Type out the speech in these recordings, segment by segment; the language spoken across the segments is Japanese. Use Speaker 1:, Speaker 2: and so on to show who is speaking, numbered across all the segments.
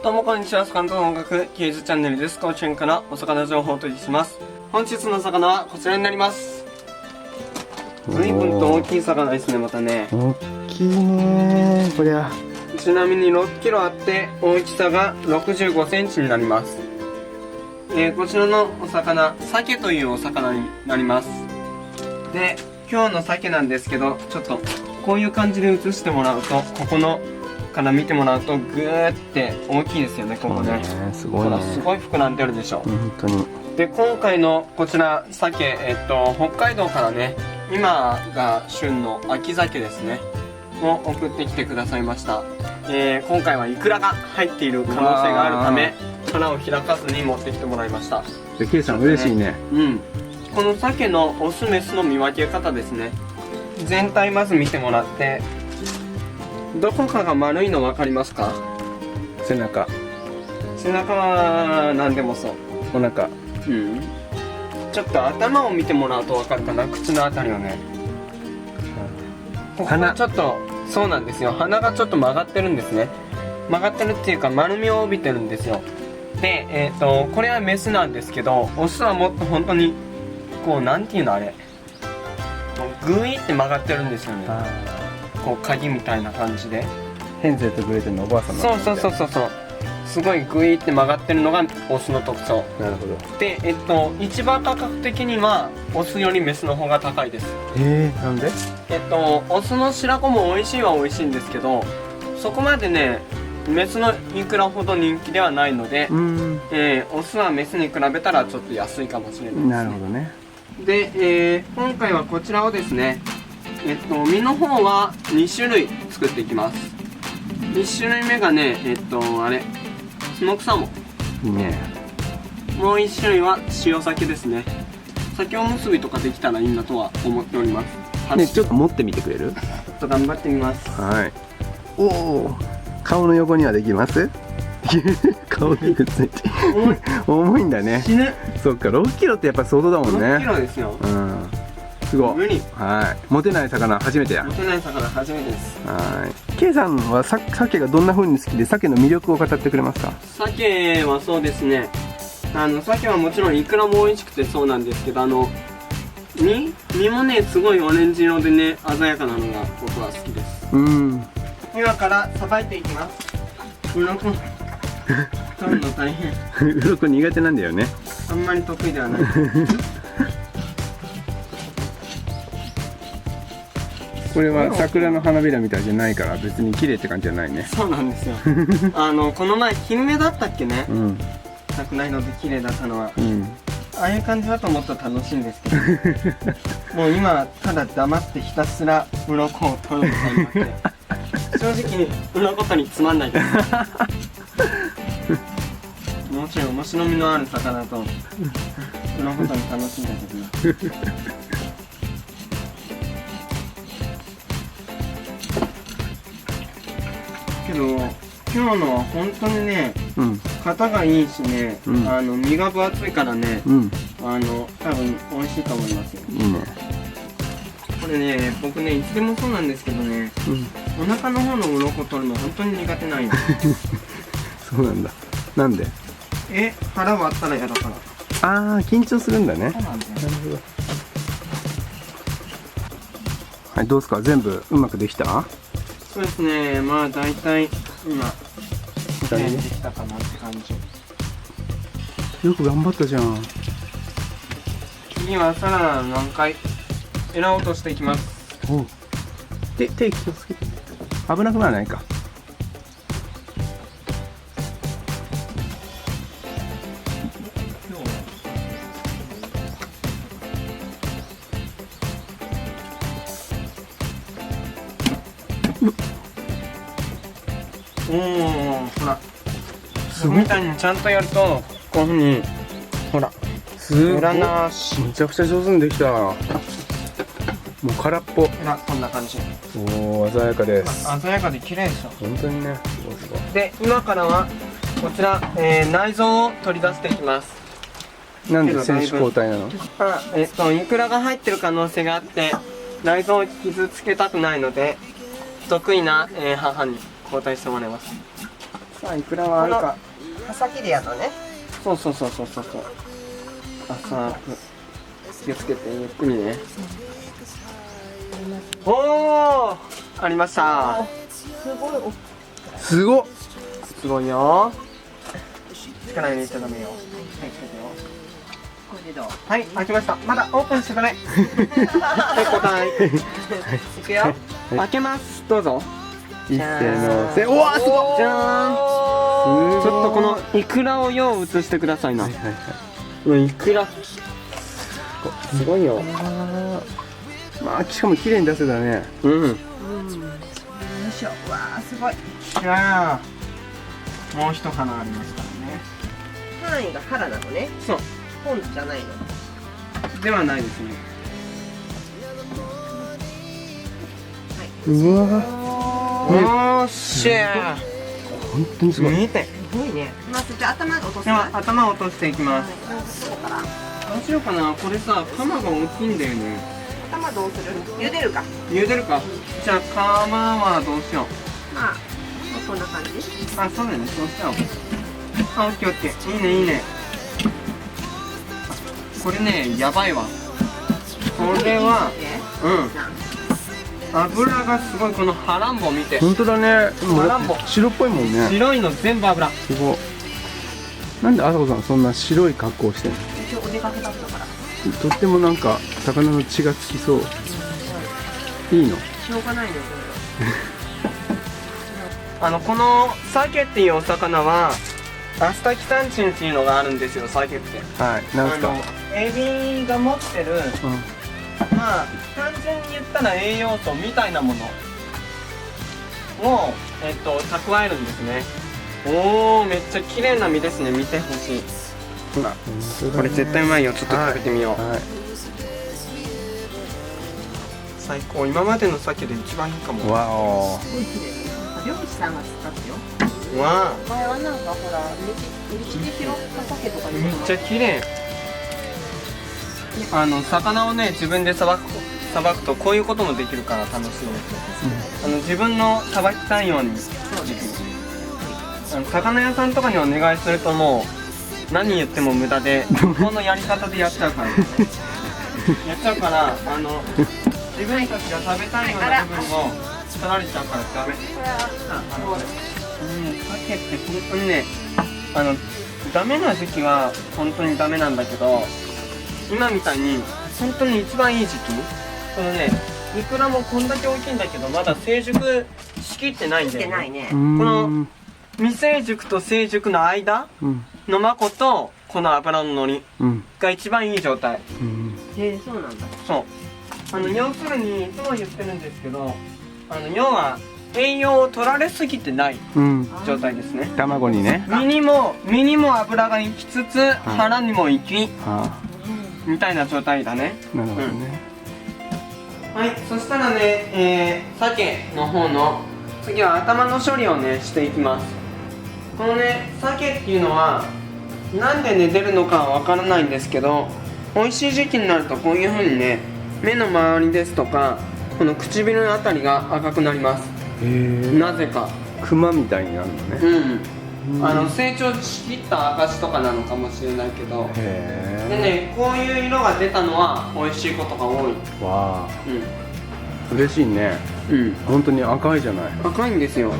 Speaker 1: どうもこんにちは、関東音楽芸術チャンネルです。高知県からお魚情報をお届けします。本日の魚はこちらになります。随分と大きい魚ですね、またね。
Speaker 2: 大きいねこりゃ。
Speaker 1: ちなみに6キロあって大きさが65センチになります。こちらのお魚、鮭というお魚になります。で、今日の鮭なんですけど、ちょっとこういう感じで映してもらうと、ここのから見てもらうとグーって大きいですよね、ここね。
Speaker 2: すごいね。
Speaker 1: すごい膨らんでるでしょ。
Speaker 2: 本当に。
Speaker 1: で、今回のこちら鮭、北海道からね、今が旬の秋鮭ですねを送ってきてくださいました。今回はイクラが入っている可能性があるため、殻を開かずに持ってきてもらいました。
Speaker 2: で、ケイさん嬉しいね。
Speaker 1: うん。この鮭のオスメスの見分け方ですね。全体まず見てもらって、どこかが丸いの分かりますか？
Speaker 2: 背中。
Speaker 1: 背中は何でもそう。
Speaker 2: お腹。
Speaker 1: うん。ちょっと頭を見てもらうと分かるかな、口のあたりをね。ここがちょっと、そうなんですよ。鼻がちょっと曲がってるんですね。曲がってるっていうか丸みを帯びてるんですよ。で、これはメスなんですけど、オスはもっと本当にこう、なんていうのあれ、グイって曲がってるんですよね。こう鍵みたいな感じで。
Speaker 2: ヘンゼルとグレーテルのおばあさんの。
Speaker 1: そう。すごいグイって曲がってるのがオスの特徴。
Speaker 2: なるほど。
Speaker 1: で、一番価格的にはオスよりメスの方が高いです。
Speaker 2: なんで？
Speaker 1: オスの白子も美味しいは美味しいんですけど、そこまでね、メスのイクラほど人気ではないので、オスはメスに比べたらちょっと安いかもしれないですね。
Speaker 2: なるほどね。
Speaker 1: で、今回はこちらをですね、身の方は2種類作っていきます。1種類目がね、あれ、スモークサーモン。
Speaker 2: いいね。
Speaker 1: もう1種類は塩鮭ですね。鮭おむすびとかできたらいいなとは思っております。
Speaker 2: ね、ちょっと持ってみてくれる？
Speaker 1: ちょっと頑張ってみます。
Speaker 2: はい。おお。顔の横にはできます？顔にくっついて。重いんだね。
Speaker 1: 死ぬ。
Speaker 2: そっか、6キロってやっぱ相当だもんね。
Speaker 1: 6キロですよ。
Speaker 2: うん。すごい。
Speaker 1: 無理。
Speaker 2: はい。持てない魚初めてや。
Speaker 1: 持てない魚初めてです。
Speaker 2: はい。ケイさんは鮭がどんな風に好きで、鮭の魅力を語ってくれますか？
Speaker 1: 鮭はそうですね。鮭はもちろんイクラも美味しくてそうなんですけど、身もね、すごいオレンジ色でね、鮮やかなのが僕は好きです。今からさばいていきます。鱗取るの大変。
Speaker 2: 鱗苦手なんだよね。
Speaker 1: あんまり得意ではない。
Speaker 2: これは桜の花びらみたいじゃないから別に綺麗って感じじゃないね。
Speaker 1: そうなんですよ。この前金目だったっけね。
Speaker 2: うん
Speaker 1: 桜色で綺麗だったのは。
Speaker 2: うん。
Speaker 1: ああいう感じだともっと楽しいんですけど。もう今ただ黙ってひたすら鱗を取るみたいになって。正直鱗取りつまんないです。もちろん面白みのある魚と鱗取り楽しいんだけどな。けど今日のは本当にね、型がいいしね、身が分厚いからね、多分美味しいと思いますよ。
Speaker 2: いいね。こ
Speaker 1: れね、僕ね、いつでもそうなんですけどね、お腹の方の鱗取るの本当に苦手なんよ。
Speaker 2: そうなんだ。なんで？
Speaker 1: 腹割ったら嫌だから。
Speaker 2: ああ、緊張するんだね。
Speaker 1: そうなんだよ。
Speaker 2: なるほど。はい、どうですか？全部うまくできた？
Speaker 1: そうですね、まあ大体今できたかなって感じ。
Speaker 2: よく頑張ったじゃん。
Speaker 1: 次はさらなる何回エラ落としていきます。
Speaker 2: 手気をつけて。危なくならないか。
Speaker 1: ほら、みたいにちゃんとやるとこういうふうに、ほら、裏なし。
Speaker 2: めちゃくちゃ上手にできた。もう空っぽ。
Speaker 1: こんな感じ。
Speaker 2: おお、鮮やかです。
Speaker 1: 鮮やかで綺麗でしょ。
Speaker 2: 本当にね。すごいすごい。
Speaker 1: で、今からはこちら、内臓を取り出していきます。
Speaker 2: なんで選手交代なの？
Speaker 1: イクラが入ってる可能性があって、内臓を傷つけたくないので、得意な、母に交代してもらいます。さあいくらはあるか。
Speaker 3: 刃先でやとね。
Speaker 1: そうそうそうそうそうそう。浅く気をつけてゆっくりね。おお、ありました。
Speaker 3: すごい大きい。
Speaker 2: すごっ。
Speaker 1: すごいよ。力入れちゃダメよ。はい、
Speaker 3: これでどう？
Speaker 1: はい、開きました。まだオープンしてダメ。はい、答え。
Speaker 3: いくよ。
Speaker 1: 開けます。どうぞ。
Speaker 2: 一斉のせ。うわーすごっ。
Speaker 1: じゃーん。
Speaker 2: すごい
Speaker 1: ちょっとこのイクラをよう映してくださいな。
Speaker 2: はいはいはい。
Speaker 1: うん、イクラ。すごいよ。
Speaker 2: まあしかも綺麗に出せたね。
Speaker 1: うん。
Speaker 3: よいしょ。わあ、すごい。
Speaker 1: じゃあ、もう一花ありますからね。
Speaker 3: 範囲が腹なのね。
Speaker 1: そう。
Speaker 3: 本じゃないの。
Speaker 1: ではないですね。
Speaker 2: うわ
Speaker 1: おーっしゃ
Speaker 2: 本当にすごい。
Speaker 1: 見て。
Speaker 3: すごいね。まずじゃあ頭落とす
Speaker 1: では頭を落としていきます。
Speaker 3: そうから。
Speaker 1: どうしようかな。これさ、釜が大きいんだよね。
Speaker 3: 頭どうする？茹でるか。
Speaker 1: 茹でるか。じゃあ釜はどうしよう。
Speaker 3: まあ、こんな感じ。
Speaker 1: あ、そうだね。そうしよう。あ、オッケーオッケー。いいねいいね。これね、やばいわ。これは、油がすごい。このハランボ見て。
Speaker 2: 本当だね。もう
Speaker 1: ランボ
Speaker 2: 白っぽいもんね。
Speaker 1: 白いの全部油。
Speaker 2: すごい。なんであさこさんそんな白い格好をしてんの？
Speaker 3: 一応お出かけだったから。
Speaker 2: とってもなんか魚の血がつきそう。いいの？
Speaker 3: しょうがないね、
Speaker 1: この鮭っていうお魚はアスタキサンチンっていうのがあるんですよ。鮭って
Speaker 2: はい。なんすか？
Speaker 1: エビが持ってる、まあ単純に言ったら栄養素みたいなものを蓄えるんですね。おお、めっちゃ綺麗な身ですね。見てほしい。ほら、これ絶対うまいよ。ちょっと食べてみよう。
Speaker 2: はい。
Speaker 1: 最高。今までの鮭で一番いいかも。
Speaker 2: わお。
Speaker 3: すごい綺麗。漁師さんが使ってよ。
Speaker 1: わ
Speaker 3: 前はなんかほら、道で拾った鮭とか
Speaker 1: あ、めっちゃ綺麗。魚をね、自分でさばくとこういうこともできるから楽しいですよ。自分のさばきたいようにできる。魚屋さんとかにお願いするともう何言っても無駄でこのやり方でやっちゃうから、やっちゃうから自分たちが食べたいような部分を取られちゃうからダメ。鮭って本当にね、ダメな時期は本当にダメなんだけど、今みたいに本当に一番いい時期、このね、イクラもこんだけ大きいんだけどまだ成熟しきってないんだよね。
Speaker 3: してないね。
Speaker 2: こ
Speaker 1: の未成熟と成熟の間のマコとこの油ののりが一番いい状態。
Speaker 3: そうなんだ。
Speaker 1: そう。要するにいつも言ってるんですけど、要は栄養を取られすぎてない状態ですね。
Speaker 2: 卵にね。
Speaker 1: 身にも油が行きつつ腹にも行きみたいな状態だね。
Speaker 2: なるほどね。
Speaker 1: はい、そしたらね、鮭の方の次は頭の処理をねしていきます。このね、鮭っていうのはなんでね出るのかはわからないんですけど、美味しい時期になるとこういう風にね、目の周りですとかこの唇のあたりが赤くなります。なぜか
Speaker 2: クマみたいになるのね。
Speaker 1: 成長しきった証とかなのかもしれないけど、で
Speaker 2: へ
Speaker 1: ね、こういう色が出たのは美味しいことが多い。
Speaker 2: え。わあ。嬉しいね。本当に赤いじゃない。
Speaker 1: 赤いんですよ。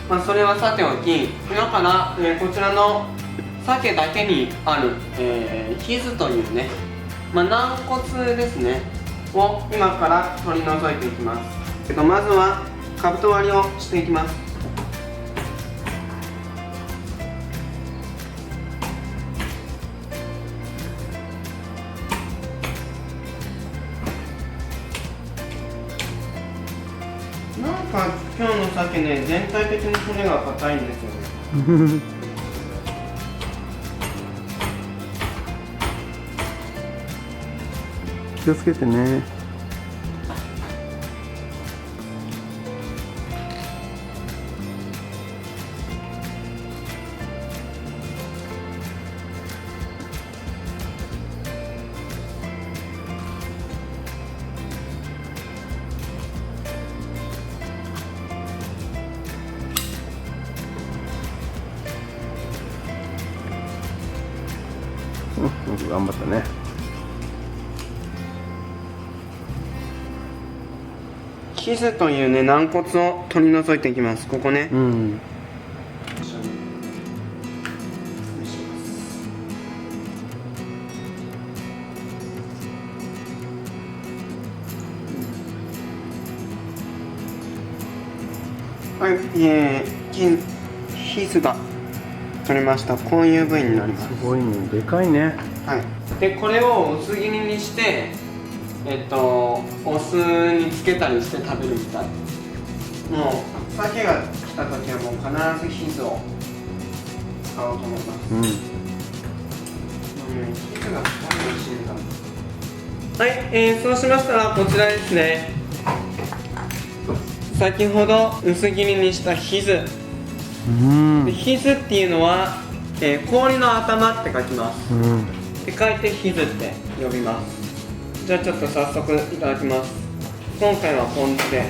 Speaker 1: まあそれはさておき、今から、こちらの鮭だけにある、ヒズというね、まあ、軟骨ですねを今から取り除いていきます。まずはかぶと割りをしていきます。なんか今日の鮭ね、全体的に骨が硬いんですよね。
Speaker 2: 気をつけてね。うん頑張ったね。
Speaker 1: ヒズというね軟骨を取り除いていきます。ここね。
Speaker 2: うん。
Speaker 1: はい、ヒズが取れました。こういう部位になります。
Speaker 2: すごいね、でかいね。
Speaker 1: はい。でこれを薄切りにしてお酢につけたりして食べるみたい。もう鮭が来た時はもう必ずヒズを使おうと思います。
Speaker 2: うん。
Speaker 1: ヒズがすごい美味しいんだ。はい、そうしましたらこちらですね。先ほど薄切りにしたヒズ。でヒズっていうのは、氷の頭って書きます。で書いてヒズって呼びます。じゃあちょっと早速いただきます。今回はポン酢で。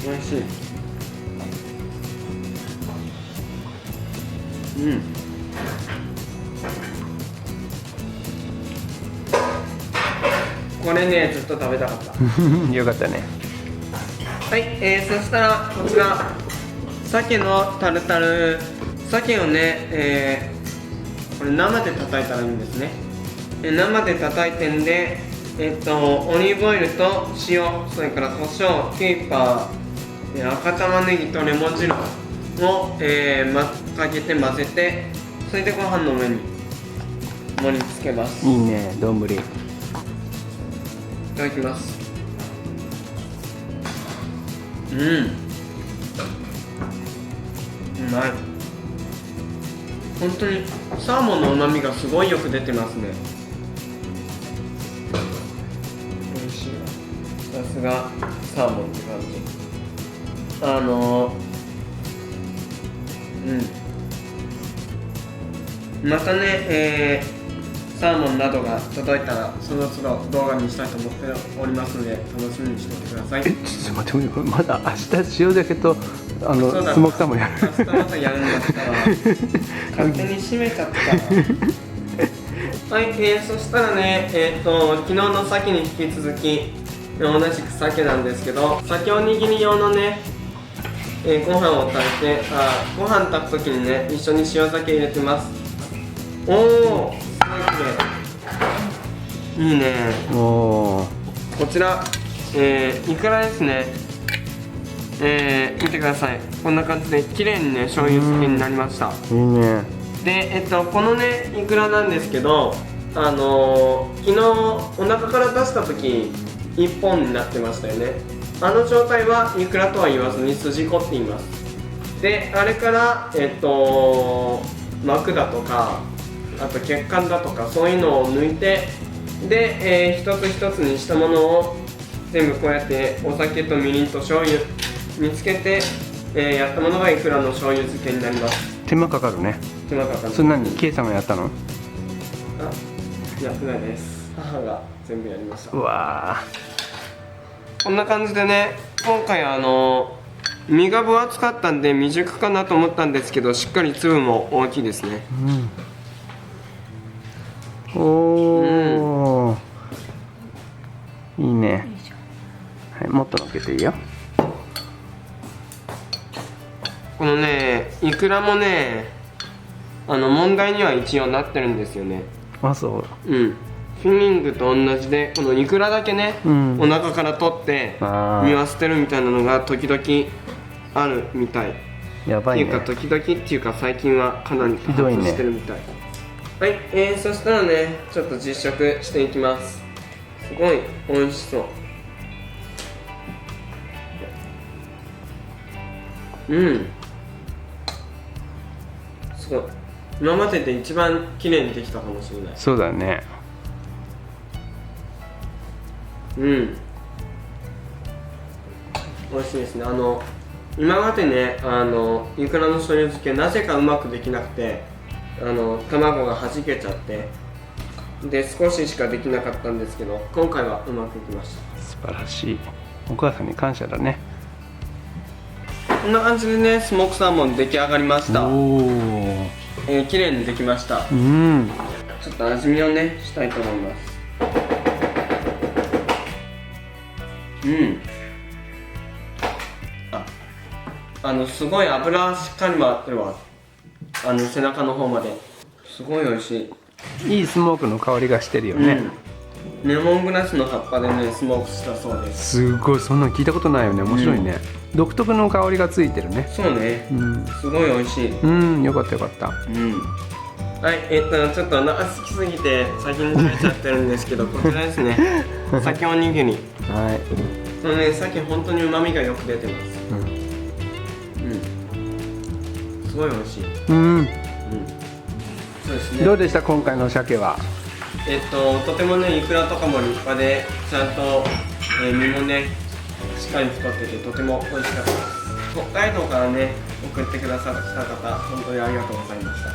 Speaker 1: 美味しい。これねずっと食べたかった。
Speaker 2: よかったね。
Speaker 1: はい、そしたらこちら鮭のタルタル。鮭をね、これ生で叩いたらいいんですね。生で叩いてんで、オリーブオイルと塩、それから胡椒、ケイパー、赤玉ねぎとレモン汁を、かけて混ぜて、それでご飯の上に盛り付けます。
Speaker 2: いいね、丼。
Speaker 1: いただきます。うまい。本当にサーモンの旨味がすごいよく出てますね。美味しいわ。さすがサーモンって感じ。またね、サーモンなどが届いたらその都度動画にしたいと思っておりますので楽しみにしておいてください。
Speaker 2: ちょっと待って、まだ明日塩だけとスモークサーモンやる。
Speaker 1: 明日またやるんだったら勝手に閉めちゃったはい、そしたらね、昨日の鮭に引き続き同じく鮭なんですけど、鮭おにぎり用のね、ご飯を炊いて、ご飯炊く時にね一緒に塩鮭入れてます。おお、すごい綺麗。いいね。
Speaker 2: お
Speaker 1: こちら、イクラですね。見てください。こんな感じで綺麗にね醤油漬けになりました。
Speaker 2: いいね。
Speaker 1: で、このねイクラなんですけど、昨日お腹から出した時1本になってましたよね。あの状態はイクラとは言わずに筋子って言います。で、あれから膜だとか、あと血管だとかそういうのを抜いて、で、一つ一つにしたものを全部こうやってお酒とみりんと醤油につけて、やったものがイクラの醤油漬けになります。
Speaker 2: 手間かかるね。
Speaker 1: 手間かかる。
Speaker 2: それ何、ケイさんがやったの？
Speaker 1: やってないです。母が全部やりました。
Speaker 2: うわ
Speaker 1: こんな感じでね、今回身が分厚かったんで未熟かなと思ったんですけど、しっかり粒も大きいですね。
Speaker 2: おお、いいね。はい、もっとのっけていいよ。
Speaker 1: このねイクラもね問題には一応なってるんですよね。
Speaker 2: あ、そう。
Speaker 1: フィリングと同じで、このイクラだけね、お腹から取って身は捨てるみたいなのが時々あるみたい。
Speaker 2: やばいね。
Speaker 1: っていうか時々っていうか最近はかなり多発してるみたい。はい、そしたらねちょっと実食していきます。すごい美味しそう。すごい。今までで一番綺麗にできたかもしれない。
Speaker 2: そうだね。
Speaker 1: 美味しいですね。今までねイクラの醤油漬けなぜかうまくできなくて、卵がはじけちゃってで少ししかできなかったんですけど、今回はうまくいきました。
Speaker 2: 素晴らしい。お母さんに感謝だね。
Speaker 1: こんな感じでね、スモークサーモン出来上がりました。
Speaker 2: おお。
Speaker 1: 綺麗にできました。
Speaker 2: うん。
Speaker 1: ちょっと味見をね、したいと思います。すごい油しっかり回ってるわ。背中の方まで。すごい美味しい。
Speaker 2: いいスモークの香りがしてるよね。
Speaker 1: レモングラスの葉っぱでね、スモークしたそうです。
Speaker 2: すごい、そんなの聞いたことないよね。面白いね。独特の香りがついてるね。
Speaker 1: そうね。すごい美味しい。
Speaker 2: よかったよかった。
Speaker 1: はい、ちょっとお腹空きすぎて先に食べちゃってるんですけど、こちらですね。鮭おにぎり。
Speaker 2: はい。
Speaker 1: このね、鮭本当に旨味がよく出てます。すごい美味しい。そうですね。
Speaker 2: どうでした今回の鮭は？
Speaker 1: とてもね、イクラとかも立派で、ちゃんと、身もね、しっかり太ってて、とても美味しかったです。北海道からね、送ってくださった方、本当にありがとうございました。